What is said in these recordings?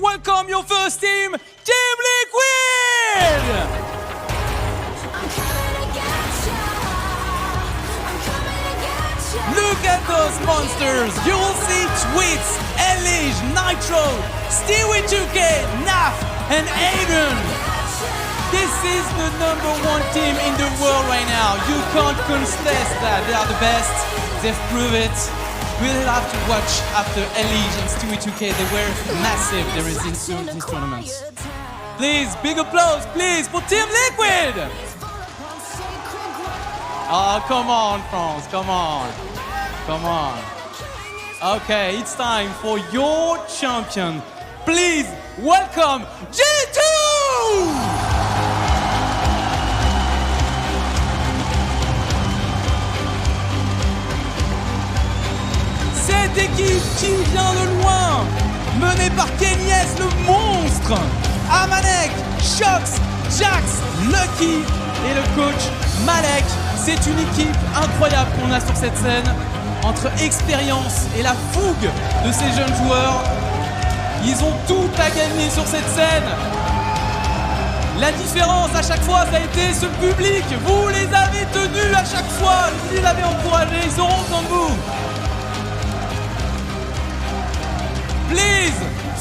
welcome your first team, Team Liquid! Look at those monsters! You will see Twitz, Elige, Nitro, Stewie2K, Naf, and Aiden! This is the #1 team in the world right now. You can't contest that. They are the best. They've proved it. We'll have to watch after Elige and Stewie2K. They were massive there is in these tournaments. Please, big applause, please, for Team Liquid! Oh, come on, France, come on. Come on. Okay, it's time for your champion. Please welcome G2! Cette équipe qui vient de loin, menée par Kenyes le monstre, Amanek, Shox, Jax, Lucky et le coach Malek. C'est une équipe incroyable qu'on a sur cette scène. Entre expérience et la fougue de ces jeunes joueurs, ils ont tout à gagner sur cette scène. La différence à chaque fois, ça a été ce public. Vous les avez tenus à chaque fois, vous les avez encouragés, ils auront besoin de vous. Please,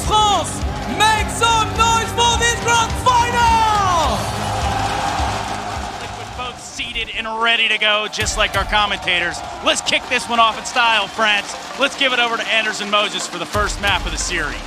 France, make some noise for this grand final! Seated and ready to go, just like our commentators. Let's kick this one off in style, France. Let's give it over to Anders and Moses for the first map of the series.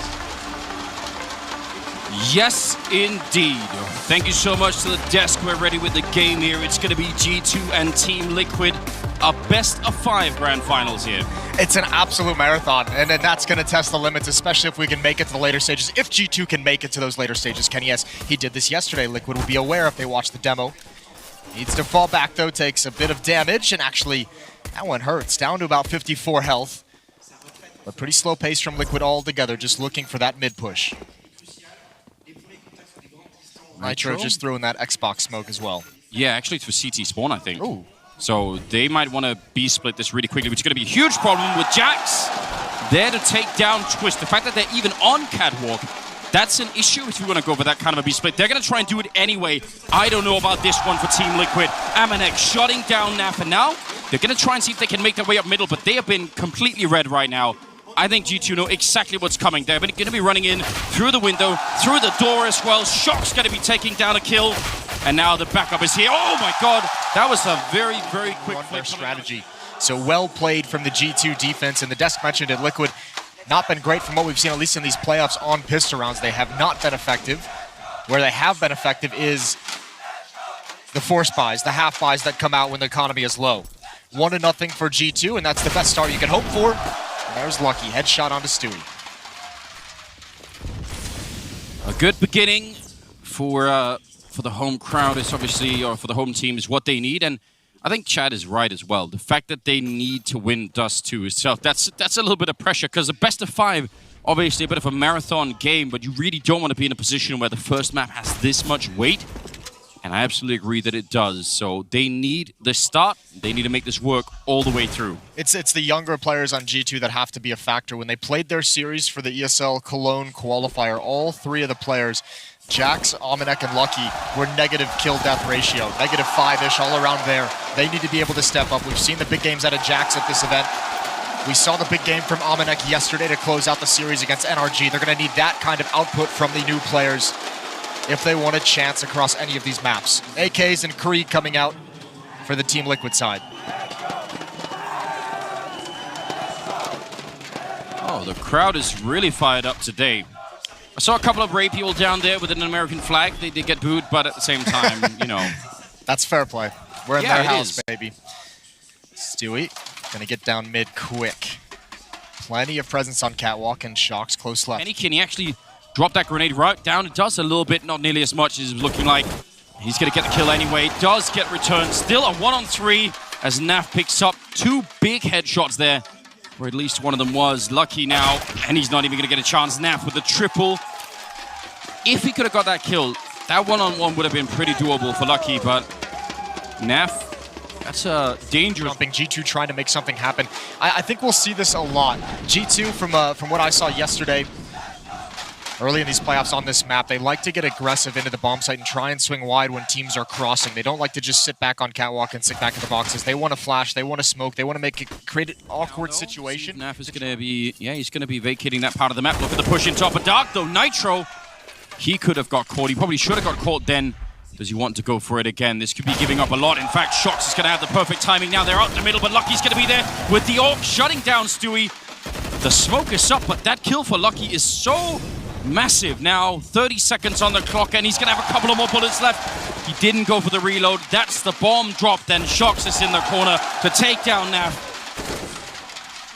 Yes, indeed. Thank you so much to the desk. We're ready with the game here. It's going to be G2 and Team Liquid. A best-of-5 grand finals here. It's an absolute marathon, and that's going to test the limits, especially if we can make it to the later stages. If G2 can make it to those later stages, Kenny, yes, he did this yesterday. Liquid will be aware if they watch the demo. Needs to fall back, though, takes a bit of damage, and actually, that one hurts. Down to about 54 health. But pretty slow pace from Liquid altogether, just looking for that mid-push. Nitro just threw in that Xbox smoke as well. Yeah, actually it's for CT spawn, I think. Ooh. So they might want to B-split this really quickly, which is going to be a huge problem with Jax. There to take down Twist. The fact that they're even on Catwalk, that's an issue if you want to go for that kind of a B-split. They're going to try and do it anyway. I don't know about this one for Team Liquid. Amanek shutting down Naf, and now they're going to try and see if they can make their way up middle, but they have been completely red right now. I think G2 know exactly what's coming. They're going to be running in through the window, through the door as well. Shock's going to be taking down a kill, and now the backup is here. Oh my god, that was a very, very quick flip strategy. So well played from the G2 defense, and the desk mentioned it, Liquid not been great from what we've seen, at least in these playoffs on pistol rounds. They have not been effective. Where they have been effective is the force buys, the half buys that come out when the economy is low. 1-0 for G2, and that's the best start you can hope for. And there's Lucky, headshot onto Stewie. A good beginning for the home crowd is obviously, or for the home team, is what they need, and I think Chad is right as well. The fact that they need to win DUST2 itself, that's a little bit of pressure, because the best-of-5, obviously a bit of a marathon game, but you really don't want to be in a position where the first map has this much weight. And I absolutely agree that it does. So they need the start. They need to make this work all the way through. It's the younger players on G2 that have to be a factor. When they played their series for the ESL Cologne qualifier, all three of the players, Jax, Amanek, and Lucky, were negative kill-death ratio. Negative 5-ish all around there. They need to be able to step up. We've seen the big games out of Jax at this event. We saw the big game from Amanek yesterday to close out the series against NRG. They're going to need that kind of output from the new players if they want a chance across any of these maps. AKs and Krieg coming out for the Team Liquid side. Oh, the crowd is really fired up today. I saw a couple of Ray people down there with an American flag. They did get booed, but at the same time, you know. That's fair play. We're in their house, baby. Stewie gonna get down mid quick. Plenty of presence on Catwalk, and Shock's close left. Kenny, can he actually drop that grenade right down? It does a little bit, not nearly as much as it's looking like. He's going to get the kill anyway. Does get returned. Still a 1-on-3 as Naf picks up two big headshots there, or at least one of them was. Lucky now, and he's not even going to get a chance. Naf with the triple. If he could have got that kill, that 1-on-1 would have been pretty doable for Lucky, but Naf, that's a dangerous. Jumping G2 trying to make something happen. I think we'll see this a lot. G2, from what I saw yesterday, Early in these playoffs on this map, they like to get aggressive into the bomb site and try and swing wide when teams are crossing. They don't like to just sit back on catwalk and sit back in the boxes. They want to flash, they want to smoke, they want to create an awkward situation. Naf is going to be, he's going to be vacating that part of the map. Look at the push in top of Dark, though. Nitro, he could have got caught. He probably should have got caught then. Does he want to go for it again? This could be giving up a lot. In fact, Shox is going to have the perfect timing now. They're out in the middle, but Lucky's going to be there with the AWP shutting down Stewie. The smoke is up, but that kill for Lucky is so massive. Now 30 seconds on the clock, and he's going to have a couple of more bullets left. He didn't go for the reload. That's the bomb drop. Then Shox is in the corner to take down Naf.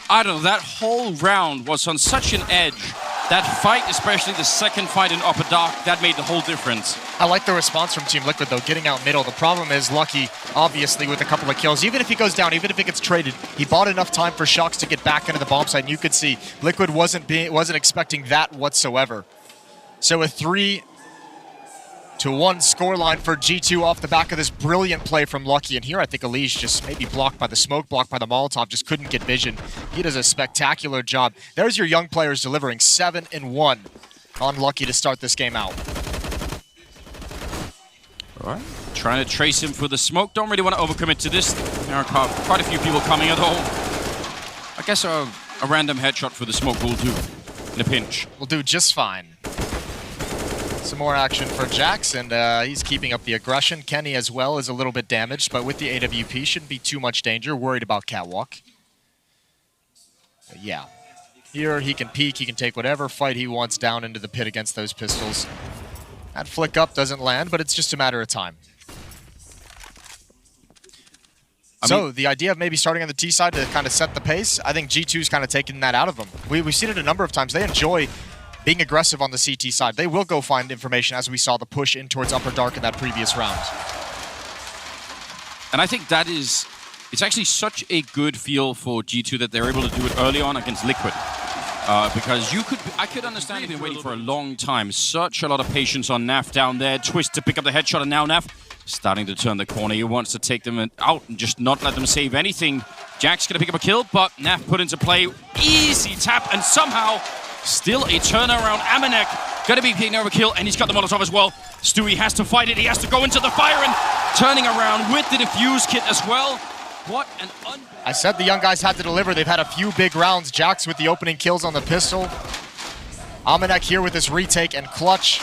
I don't know, that whole round was on such an edge. That fight, especially the second fight in Upper Dark, that made the whole difference. I like the response from Team Liquid, though, getting out middle. The problem is Lucky, obviously, with a couple of kills. Even if he goes down, even if it gets traded, he bought enough time for Shox to get back into the bomb site, and you could see Liquid wasn't expecting that whatsoever. So a 3-1 scoreline for G2 off the back of this brilliant play from Lucky. And here I think Elige just maybe blocked by the smoke, blocked by the Molotov, just couldn't get vision. He does a spectacular job. There's your young players delivering 7-1 on Lucky to start this game out. All right, trying to trace him for the smoke. Don't really want to overcommit to this. There are quite a few people coming at home. I guess a random headshot for the smoke will do in a pinch. Will do just fine. Some more action for Jax, and he's keeping up the aggression. Kenny as well is a little bit damaged, but with the AWP, shouldn't be too much danger. Worried about catwalk. But yeah. Here, he can peek, he can take whatever fight he wants down into the pit against those pistols. That flick up doesn't land, but it's just a matter of time. So, the idea of maybe starting on the T side to kind of set the pace, I think G2's kind of taking that out of them. We've seen it a number of times. They enjoy being aggressive on the CT side. They will go find information, as we saw the push in towards Upper Dark in that previous round. And I think that is, it's actually such a good feel for G2 that they're able to do it early on against Liquid. Because I could understand you've been waiting for a long time. Such a lot of patience on Naf down there. Twist to pick up the headshot, and now Naf starting to turn the corner. He wants to take them out and just not let them save anything. Jack's going to pick up a kill, but Naf put into play. Easy tap, and somehow still a turnaround. Amanek going to be picking up a kill, and he's got the Molotov as well. Stewie has to fight it. He has to go into the fire and turning around with the defuse kit as well. What an I said the young guys had to deliver. They've had a few big rounds. Jax with the opening kills on the pistol. Amanek here with his retake and clutch.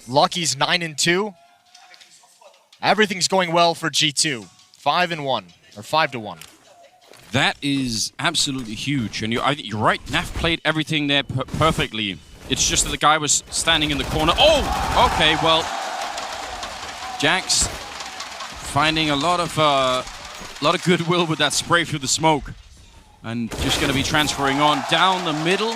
Lucky's 9-2. Everything's going well for G2. 5-1 or 5-1. That is absolutely huge, and you're right. Naf played everything there perfectly. It's just that the guy was standing in the corner. Oh, okay. Well, Jax finding a lot of goodwill with that spray through the smoke, and just going to be transferring on down the middle.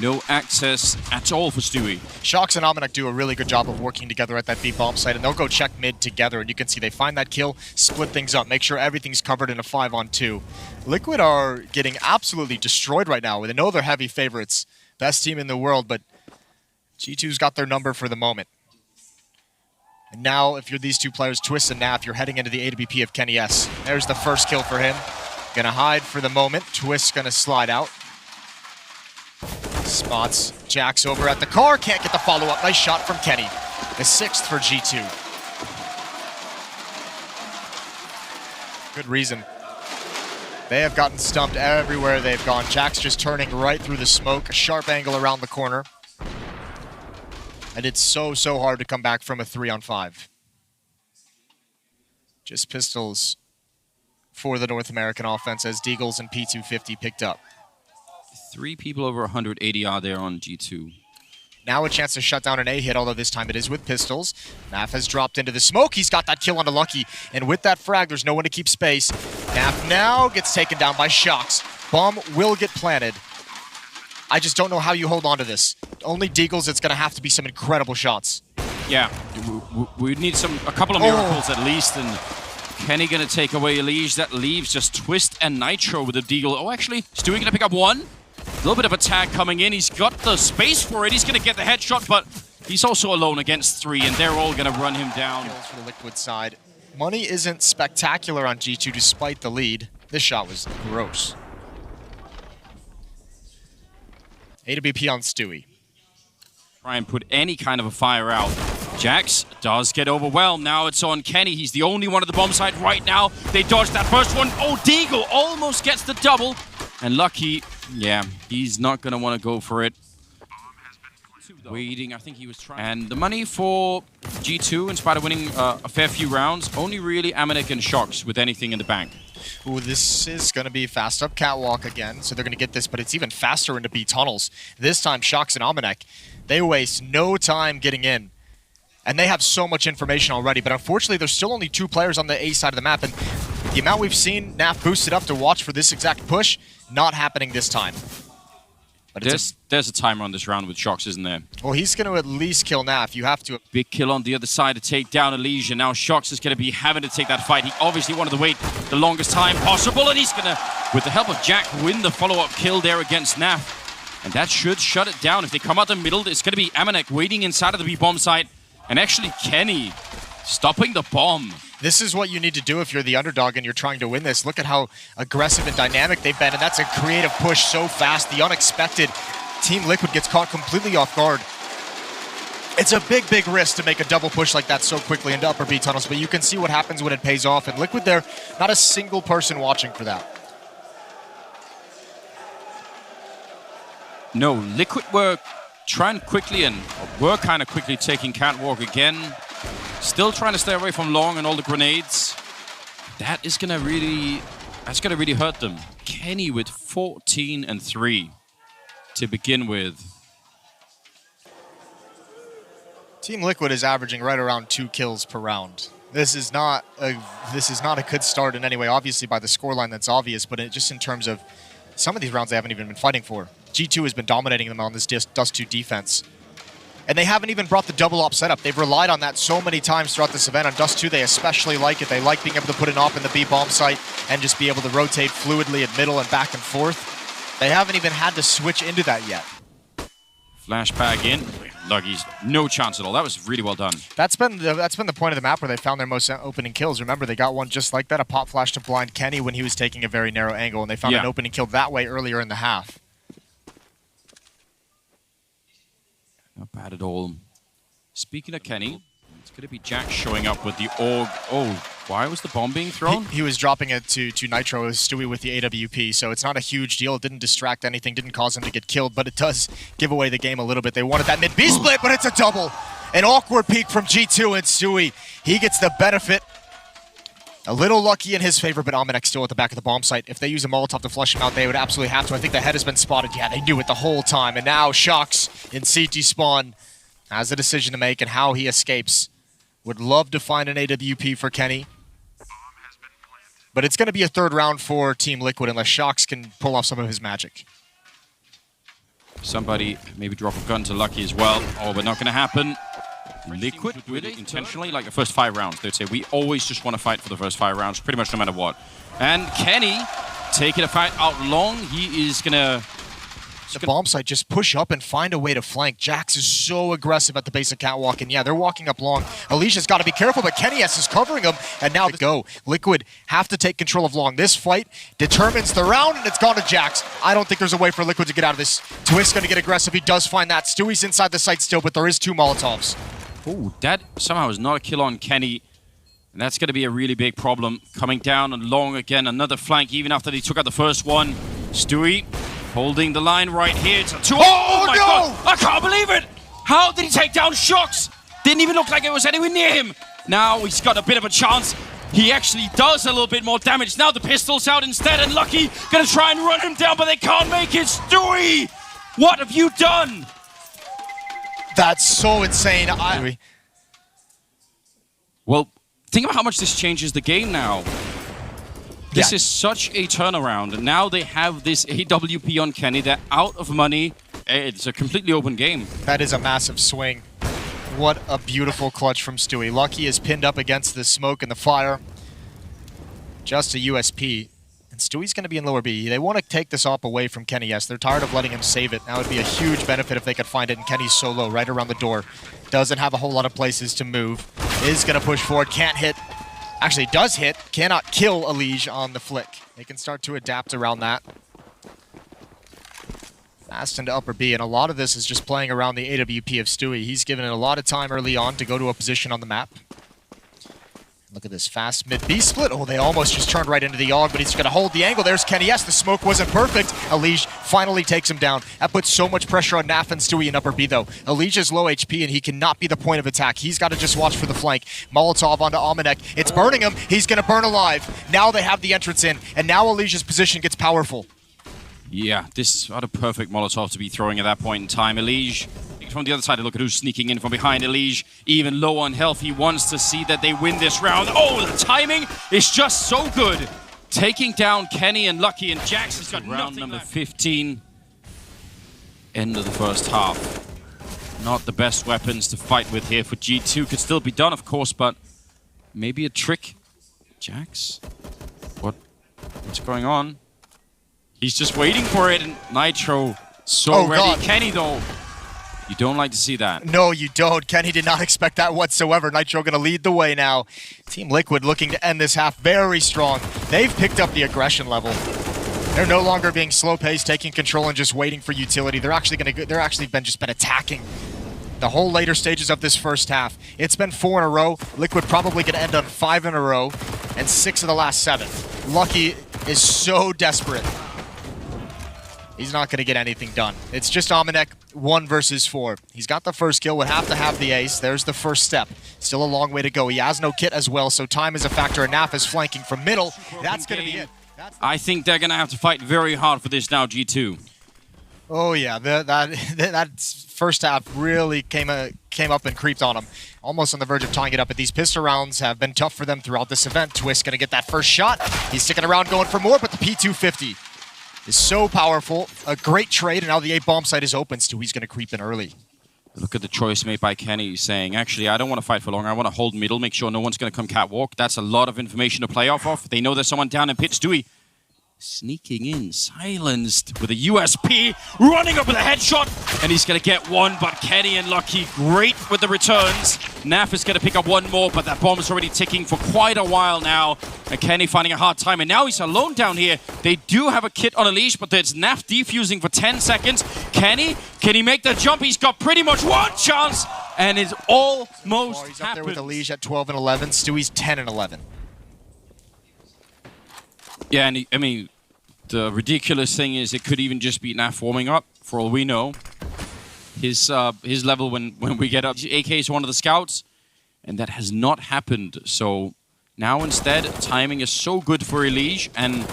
No access at all for Stewie. Shox and Amanek do a really good job of working together at that B bomb site, and they'll go check mid together, and you can see they find that kill, split things up, make sure everything's covered in a 5-on-2. Liquid are getting absolutely destroyed right now. They know they're heavy favorites. Best team in the world, but G2's got their number for the moment. And now, if you're these two players, Twist and Naf, you're heading into the AWP of Kenny S. There's the first kill for him. Gonna hide for the moment. Twist's gonna slide out. Spots Jax over at the car. Can't get the follow-up. Nice shot from Kenny. The 6th for G2. Good reason. They have gotten stumped everywhere they've gone. Jax just turning right through the smoke. A sharp angle around the corner. And it's so hard to come back from a 3-on-5. Just pistols for the North American offense as Deagles and P250 picked up. 3 people over 180 are there on G2. Now a chance to shut down an A hit, although this time it is with pistols. Naf has dropped into the smoke. He's got that kill onto Lucky. And with that frag, there's no one to keep space. Naf now gets taken down by Shox. Bomb will get planted. I just don't know how you hold on to this. Only Deagles, it's going to have to be some incredible shots. Yeah, we need a couple of miracles at least. And Kenny going to take away Elige. That leaves just Twist and Nitro with a Deagle. Oh, actually, Stewie going to pick up one. A little bit of a tag coming in. He's got the space for it. He's going to get the headshot, but he's also alone against 3, and they're all going to run him down. Kills for the Liquid side. Money isn't spectacular on G2 despite the lead. This shot was gross. AWP on Stewie. try and put any kind of a fire out. Jax does get overwhelmed. Now it's on Kenny. He's the only one at the bomb site right now. They dodged that first one. Oh, Deagle almost gets the double. And Lucky, yeah, he's not going to want to go for it. Waiting, I think he was trying. And the money for G2, in spite of winning a fair few rounds, only really Amanek and Shox with anything in the bank. Ooh, this is going to be fast up catwalk again, so they're going to get this, but it's even faster into B tunnels. This time, Shox and Amanek, they waste no time getting in. And they have so much information already, but unfortunately, there's still only 2 players on the A side of the map, and the amount we've seen NAF boosted up to watch for this exact push, not happening this time. But there's a timer on this round with Shox, isn't there? Well, he's going to at least kill NAF. You have to. Big kill on the other side to take down Elysia. Now Shox is going to be having to take that fight. He obviously wanted to wait the longest time possible, and he's going to, with the help of Jack, win the follow-up kill there against NAF. And that should shut it down. If they come out the middle, it's going to be Amanek waiting inside of the B-bomb site. And actually Kenny stopping the bomb. This is what you need to do if you're the underdog and you're trying to win this. Look at how aggressive and dynamic they've been, and that's a creative push so fast. The unexpected. Team Liquid gets caught completely off guard. It's a big, big risk to make a double push like that so quickly into upper B tunnels, but you can see what happens when it pays off. And Liquid there, not a single person watching for that. No, Liquid were trying quickly and were kind of quickly taking catwalk again. Still trying to stay away from long and all the grenades. That's gonna really hurt them. Kenny with 14 and 3 to begin with. Team Liquid is averaging right around 2 kills per round. This is not a good start in any way. Obviously by the scoreline that's obvious, but just in terms of some of these rounds they haven't even been fighting for. G2 has been dominating them on this DUST2 defense. And they haven't even brought the double op setup. They've relied on that so many times throughout this event. On DUST2, they especially like it. They like being able to put an op in the B bomb site and just be able to rotate fluidly at middle and back and forth. They haven't even had to switch into that yet. Flashback in. Lucky's no chance at all. That was really well done. That's been the point of the map where they found their most opening kills. Remember, they got one just like that, a pop flash to blind Kenny when he was taking a very narrow angle, and they found an opening kill that way earlier in the half. Not bad at all. Speaking of Kenny, it's going to be Jack showing up with the AUG. Oh, why was the bomb being thrown? He was dropping it to Nitro, Stewie with the AWP, so it's not a huge deal. It didn't distract anything, didn't cause him to get killed, but it does give away the game a little bit. They wanted that mid-B split, but it's a double. An awkward peek from G2 and Stewie. He gets the benefit. A little lucky in his favor, but Amanek still at the back of the bomb site. If they use a Molotov to flush him out, they would absolutely have to. I think the head has been spotted. Yeah, they knew it the whole time. And now Shox in CT spawn has a decision to make and how he escapes. Would love to find an AWP for Kenny. But it's going to be a third round for Team Liquid unless Shox can pull off some of his magic. Somebody maybe drop a gun to Lucky as well. Oh, but not going to happen. Liquid really intentionally, like the first 5 rounds, they'd say we always just want to fight for the first 5 rounds, pretty much no matter what. And Kenny taking a fight out long. He is gonna the bomb site, just push up and find a way to flank. Jax is so aggressive at the base of catwalk, and yeah, they're walking up long. Alicia's got to be careful, but Kenny S is covering him, and now to go. Liquid have to take control of long. This fight determines the round, and it's gone to Jax. I don't think there's a way for Liquid to get out of this. Twist's going to get aggressive. He does find that. Stewie's inside the site still, but there is 2 Molotovs. Oh, that somehow is not a kill on Kenny. And that's going to be a really big problem. Coming down and long again, another flank, even after they took out the first one. Stewie holding the line right here. It's a 2. Oh my God! I can't believe it! How did he take down Shox? Didn't even look like it was anywhere near him. Now he's got a bit of a chance. He actually does a little bit more damage. Now the pistol's out instead, and Lucky gonna try and run him down, but they can't make it. Stewie, what have you done? That's so insane. Well, think about how much this changes the game now. This is such a turnaround. Now they have this AWP on Kenny. They're out of money. It's a completely open game. That is a massive swing. What a beautiful clutch from Stewie. Lucky is pinned up against the smoke and the fire. Just a USP. And Stewie's going to be in lower B. They want to take this op away from Kenny S. They're tired of letting him save it. Now would be a huge benefit if they could find it. And Kenny's so low, right around the door. Doesn't have a whole lot of places to move. Is going to push forward. Can't hit. Actually does hit. Cannot kill Elige on the flick. They can start to adapt around that. Fast into upper B, and a lot of this is just playing around the AWP of Stewie. He's given it a lot of time early on to go to a position on the map. Look at this fast mid-B split. Oh, they almost just turned right into the AUG, but he's going to hold the angle. There's Kenny. Yes, the smoke wasn't perfect. Elige finally takes him down. That puts so much pressure on Naf and Stewie in upper B, though. Elige is low HP, and he cannot be the point of attack. He's got to just watch for the flank. Molotov onto Amanek. It's burning him. He's going to burn alive. Now they have the entrance in, and now Elige's position gets powerful. Yeah, this is not a perfect Molotov to be throwing at that point in time. Elige, from the other side, look at who's sneaking in from behind. Elige, even low on health, he wants to see that they win this round. Oh, the timing is just so good. Taking down Kenny and Lucky, and Jax has got round number 15. End of the first half. Not the best weapons to fight with here for G2. Could still be done, of course, but maybe a trick. Jax? What's going on? He's just waiting for it, and Nitro so ready. God. Kenny, though, you don't like to see that. No, you don't. Kenny did not expect that whatsoever. Nitro going to lead the way now. Team Liquid looking to end this half very strong. They've picked up the aggression level. They're no longer being slow-paced, taking control, and just waiting for utility. They're actually been attacking the whole later stages of this first half. It's been 4 in a row. Liquid probably going to end on 5 in a row, and 6 of the last 7. Lucky is so desperate. He's not going to get anything done. It's just Amanek 1 versus 4. He's got the first kill, would have to have the ace. There's the first step. Still a long way to go. He has no kit as well, so time is a factor. And Naf is flanking from middle. That's going to be it. I think they're going to have to fight very hard for this now, G2. Oh yeah, that first half really came up and creeped on them. Almost on the verge of tying it up, but these pistol rounds have been tough for them throughout this event. Twist going to get that first shot. He's sticking around going for more, but the P250 is so powerful. A great trade, and now the A bomb site is open. Stewie's going to creep in early. Look at the choice made by Kenny, saying, actually, I don't want to fight for long. I want to hold middle, make sure no one's going to come catwalk. That's a lot of information to play off of. They know there's someone down in pit. Stewie sneaking in, silenced with a USP, running up with a headshot, and he's going to get one, but Kenny and Lucky, great with the returns. Naf is going to pick up one more, but that bomb is already ticking for quite a while now, and Kenny finding a hard time, and now he's alone down here. They do have a kit on a leash, but there's Naf defusing for 10 seconds. Kenny, can he make the jump? He's got pretty much one chance, and it's almost He's up there with a leash at 12 and 11. Stewie's 10 and 11. Yeah, and I mean, the ridiculous thing is it could even just be Naf warming up, for all we know. His level when we get up, AK is one of the scouts, and that has not happened. So now instead, timing is so good for Elige, and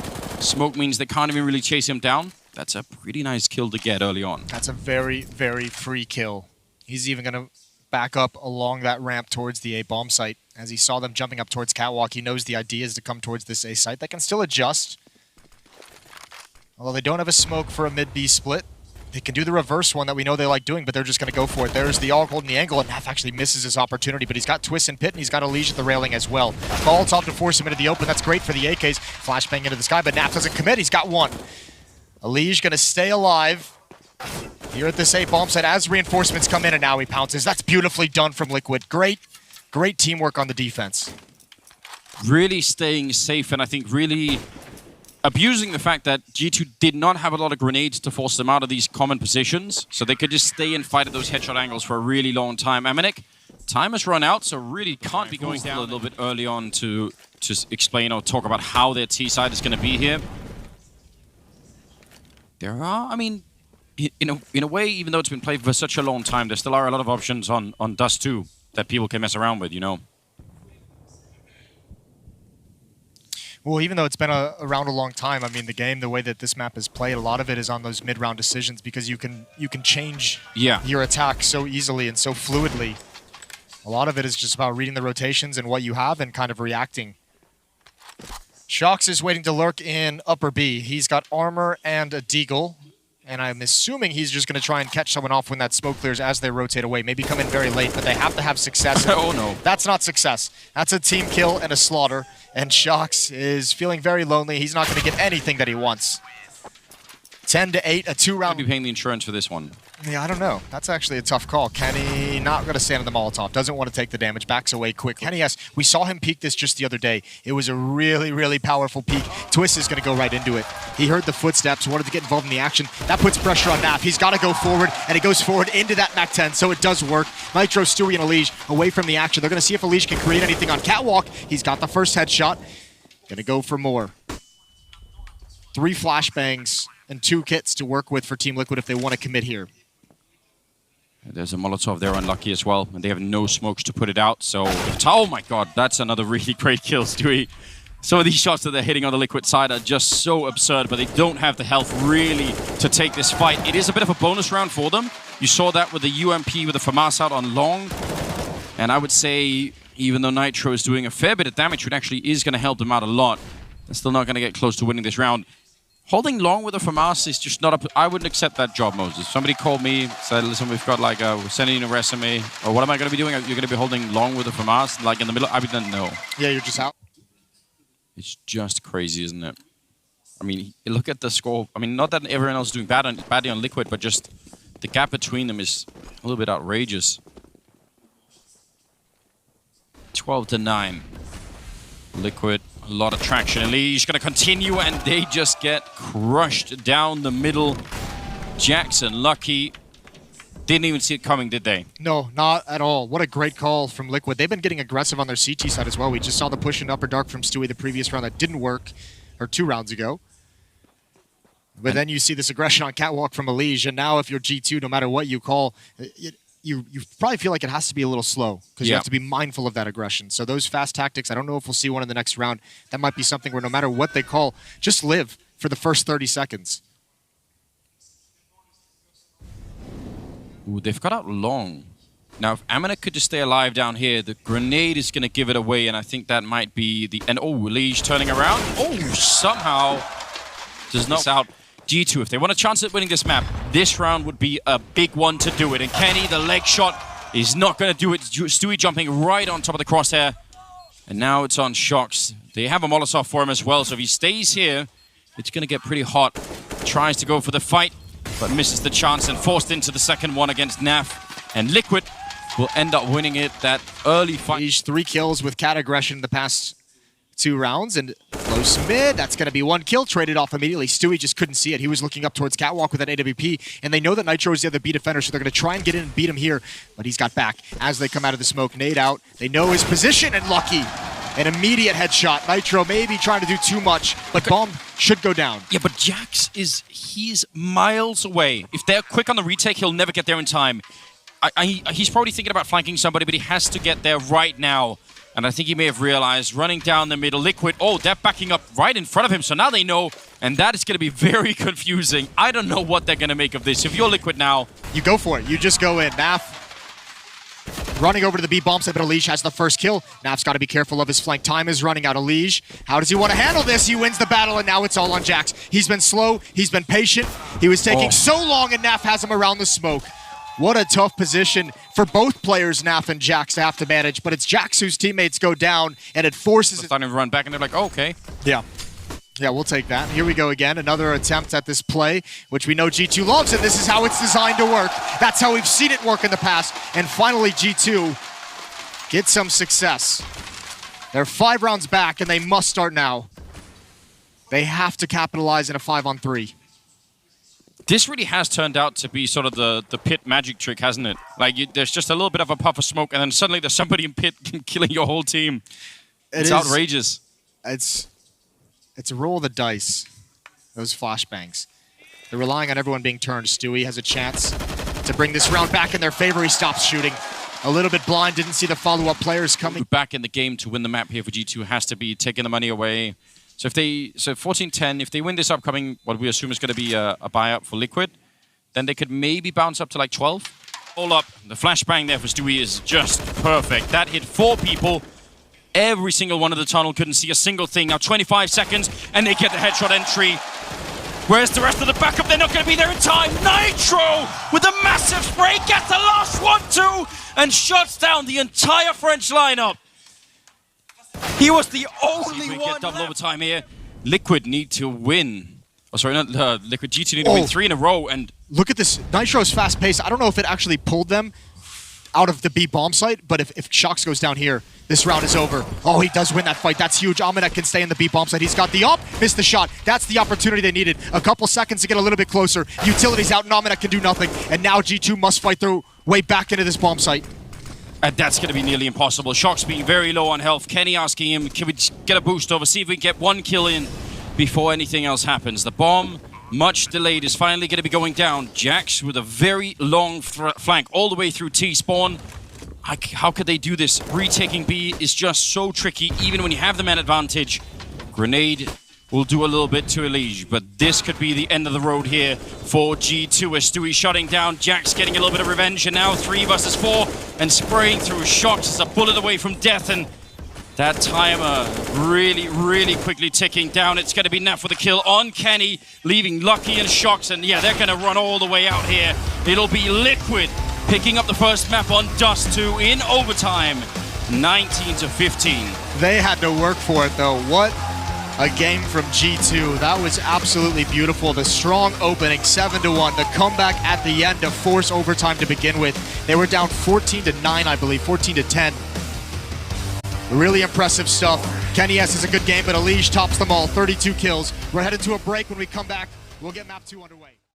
smoke means they can't even really chase him down. That's a pretty nice kill to get early on. That's a very, very free kill. He's even going to back up along that ramp towards the A bomb site. As he saw them jumping up towards catwalk, he knows the idea is to come towards this A site. They can still adjust. Although they don't have a smoke for a mid-B split. They can do the reverse one that we know they like doing, but they're just going to go for it. There's the AUG holding the angle, and Naf actually misses his opportunity, but he's got Twist and Pit, and he's got Elige at the railing as well. Molotov to force him into the open. That's great for the AKs. Flashbang into the sky, but Naf doesn't commit. He's got one. Elige going to stay alive here at this A bomb site as reinforcements come in, and now he pounces. That's beautifully done from Liquid. Great teamwork on the defense. Really staying safe, and I think really abusing the fact that G2 did not have a lot of grenades to force them out of these common positions, so they could just stay and fight at those headshot angles for a really long time. Amanek, time has run out, so really can't be going down a little bit early on to explain or talk about how their T side is going to be here. There are, I mean, in a way, even though it's been played for such a long time, there still are a lot of options on DUST2 that people can mess around with, you know. Well, even though it's been around a long time, I mean, the game, the way that this map is played, a lot of it is on those mid-round decisions because you can change your attack so easily and so fluidly. A lot of it is just about reading the rotations and what you have and kind of reacting. Shox is waiting to lurk in upper B. He's got armor and a deagle, and I'm assuming he's just going to try and catch someone off when that smoke clears as they rotate away. Maybe come in very late, but they have to have success. Oh, no. That's not success. That's a team kill and a slaughter. And Shox is feeling very lonely. He's not going to get anything that he wants. 10-8, a 2-round. Be paying the insurance for this one. Yeah, I don't know. That's actually a tough call. Kenny not going to stand in the Molotov. Doesn't want to take the damage. Backs away quick. Kenny, yes, we saw him peek this just the other day. It was a really, really powerful peek. Twist is going to go right into it. He heard the footsteps, wanted to get involved in the action. That puts pressure on Naf. He's got to go forward, and he goes forward into that Mac 10, so it does work. Nitro, Stewie, and Elige away from the action. They're going to see if Elige can create anything on Catwalk. He's got the first headshot. Going to go for more. 3 flashbangs and 2 kits to work with for Team Liquid if they want to commit here. There's a Molotov there, unlucky as well, and they have no smokes to put it out, so... Oh my god, that's another really great kill, Stewie. Some of these shots that they're hitting on the Liquid side are just so absurd, but they don't have the health really to take this fight. It is a bit of a bonus round for them. You saw that with the UMP with the FAMAS out on long, and I would say, even though Nitro is doing a fair bit of damage, it actually is going to help them out a lot. They're still not going to get close to winning this round. Holding long with a FAMAS is just not I wouldn't accept that job, Moses. Somebody called me, said, listen, we've got like we're sending in a resume. Or what am I going to be doing? You're going to be holding long with a FAMAS, like in the middle? I would then no. Yeah, you're just out. It's just crazy, isn't it? I mean, look at the score. I mean, not that everyone else is doing badly on Liquid, but just the gap between them is a little bit outrageous. 12-9. Liquid. A lot of traction. Elige going to continue, and they just get crushed down the middle. Jackson, Lucky, didn't even see it coming, did they? No, not at all. What a great call from Liquid. They've been getting aggressive on their CT side as well. We just saw the push in Upper Dark from Stewie the previous round that didn't work, or 2 rounds ago. But then you see this aggression on Catwalk from Elige, and now if you're G2, no matter what you call, you probably feel like it has to be a little slow because you have to be mindful of that aggression. So those fast tactics, I don't know if we'll see one in the next round. That might be something where no matter what they call, just live for the first 30 seconds. Ooh, they've got out long. Now, if Amanek could just stay alive down here, the grenade is going to give it away, and I think that might be the... And oh, Elige turning around. Oh, somehow does not out. G2, if they want a chance at winning this map, this round would be a big one to do it. And Kenny, the leg shot, is not going to do it. Stewie jumping right on top of the crosshair. And now it's on Shox. They have a Molotov for him as well, so if he stays here, it's going to get pretty hot. Tries to go for the fight, but misses the chance and forced into the second one against Naf. And Liquid will end up winning it that early fight. He's 3 kills with cat aggression in the past 2 rounds, and close mid. That's going to be 1 kill, traded off immediately. Stewie just couldn't see it. He was looking up towards Catwalk with an AWP, and they know that Nitro is the other B defender, so they're going to try and get in and beat him here, but he's got back. As they come out of the smoke, nade out. They know his position, and Lucky. An immediate headshot. Nitro maybe trying to do too much, but bomb should go down. Yeah, but Jax he's miles away. If they're quick on the retake, he'll never get there in time. He's probably thinking about flanking somebody, but he has to get there right now. And I think he may have realized, running down the middle, Liquid, oh, they're backing up right in front of him, so now they know, and that is going to be very confusing. I don't know what they're going to make of this. If you're Liquid now... You go for it. You just go in. Naf running over to the B bomb site, but Elige has the first kill. Naf's got to be careful of his flank. Time is running out. Elige, how does he want to handle this? He wins the battle, and now it's all on Jax. He's been slow. He's been patient. He was taking so long, and Naf has him around the smoke. What a tough position for both players, Naf and Jax, to have to manage. But it's Jax whose teammates go down, and it forces... They're starting to run back, and they're like, oh, okay. Yeah. Yeah, we'll take that. Here we go again. Another attempt at this play, which we know G2 loves, and this is how it's designed to work. That's how we've seen it work in the past. And finally, G2 get some success. They're 5 rounds back, and they must start now. They have to capitalize in a 5-on-3. This really has turned out to be sort of the pit magic trick, hasn't it? Like, there's just a little bit of a puff of smoke, and then suddenly there's somebody in pit killing your whole team. It's outrageous. It's a roll of the dice, those flashbangs. They're relying on everyone being turned. Stewie has a chance to bring this round back in their favor. He stops shooting. A little bit blind, didn't see the follow-up players coming. Back in the game to win the map here for G2 has to be taking the money away. So if they 14-10, if they win this upcoming, what we assume is going to be a buyout for Liquid, then they could maybe bounce up to like 12. All up, the flashbang there for Stewie is just perfect. That hit 4 people. Every single one of the tunnel couldn't see a single thing. Now 25 seconds, and they get the headshot entry. Where's the rest of the backup? They're not going to be there in time. Nitro with a massive spray gets the last one too, and shuts down the entire French lineup. He was the only one. Get double overtime here. Liquid need to win Oh, sorry, not Liquid. G2 need to win 3 in a row, and look at this. Nitro's fast pace. I don't know if it actually pulled them out of the B bomb site, but if Shox goes down here, this round is over. Oh, he does win that fight. That's huge. Amanek can stay in the B bomb site. He's got the up, missed the shot. That's the opportunity they needed. A couple seconds to get a little bit closer. Utility's out, and Amanek can do nothing. And now G2 must fight their way back into this bomb site. And that's going to be nearly impossible. Shox being very low on health. Kenny asking him, can we get a boost over? See if we can get 1 kill in before anything else happens. The bomb, much delayed, is finally going to be going down. Jax with a very long flank all the way through T-spawn. How could they do this? Retaking B is just so tricky, even when you have the man advantage. Grenade will do a little bit to Elige, but this could be the end of the road here for G2 as Stewie shutting down. Jax getting a little bit of revenge, and now 3 versus 4, and spraying through Shox is a bullet away from death, and that timer really, really quickly ticking down. It's going to be Nat for the kill on Kenny, leaving Lucky and Shox, and yeah, they're going to run all the way out here. It'll be Liquid picking up the first map on DUST2 in overtime, 19-15. They had to work for it, though. What a game from G2. That was absolutely beautiful. The strong opening, 7-1. The comeback at the end to force overtime to begin with. They were down 14-9, I believe, 14-10. Really impressive stuff. Kenny S is a good game, but Elige tops them all. 32 kills. We're headed to a break. When we come back, we'll get map 2 underway.